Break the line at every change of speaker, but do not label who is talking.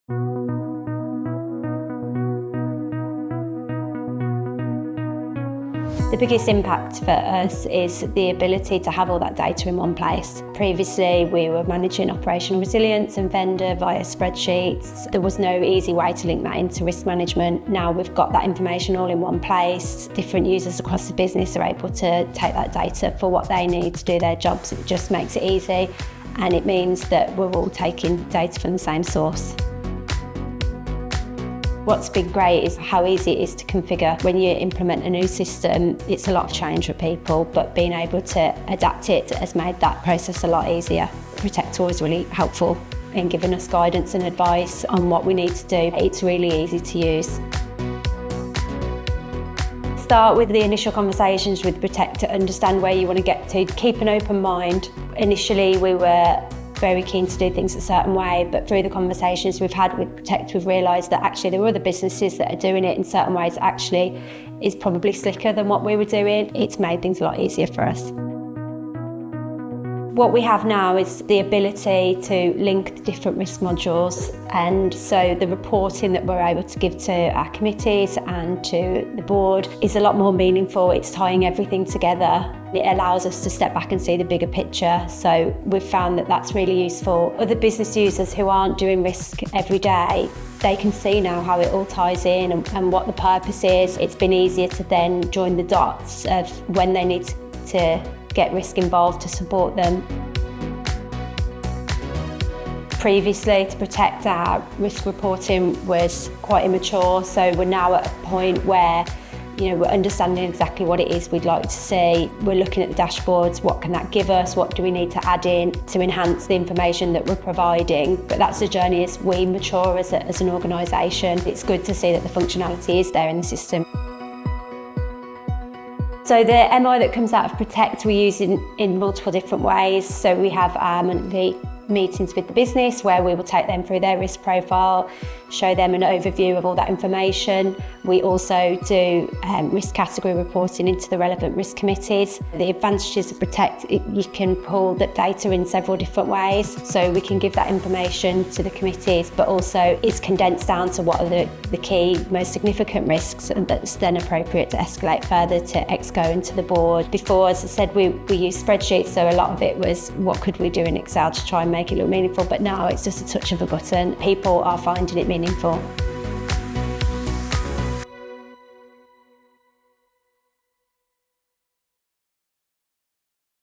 The biggest impact for us is the ability to have all that data in one place. Previously, we were managing operational resilience and vendor via spreadsheets. There was no easy way to link that into risk management. Now we've got that information all in one place. Different users across the business are able to take that data for what they need to do their jobs. It just makes it easy, and it means that we're all taking data from the same source. What's been great is how easy it is to configure. When you implement a new system, it's a lot of change for people, but being able to adapt it has made that process a lot easier. Protecht ERM is really helpful in giving us guidance and advice on what we need to do. It's really easy to use. Start with the initial conversations with Protecht to understand where you want to get to. Keep an open mind. Initially, we were very keen to do things a certain way, but through the conversations we've had with Protecht, we've realised that actually there were other businesses that are doing it in certain ways that actually is probably slicker than what we were doing. It's made things a lot easier for us. What we have now is the ability to link the different risk modules, and so the reporting that we're able to give to our committees and to the board is a lot more meaningful. It's tying everything together. It allows us to step back and see the bigger picture, so we've found that that's really useful. Other business users who aren't doing risk every day, they can see now how it all ties in and what the purpose is. It's been easier to then join the dots of when they need to get risk involved to support them. Previously, to Protecht, our risk reporting was quite immature, so we're now at a point where we're understanding exactly what it is we'd like to see. We're looking at the dashboards, what can that give us, what do we need to add in to enhance the information that we're providing. But that's the journey as we mature as an organisation. It's good to see that the functionality is there in the system. So the MI that comes out of Protecht we use in multiple different ways. So we have our monthly meetings with the business where we will take them through their risk profile, show them an overview of all that information. We also do risk category reporting into the relevant risk committees. The advantages of Protecht, you can pull that data in several different ways. So we can give that information to the committees, but also it's condensed down to what are the key, most significant risks, and that's then appropriate to escalate further to Exco and to the board. Before, as I said, we use spreadsheets, so a lot of it was what could we do in Excel to try and make it look meaningful, but now it's just a touch of a button. People are finding it meaningful.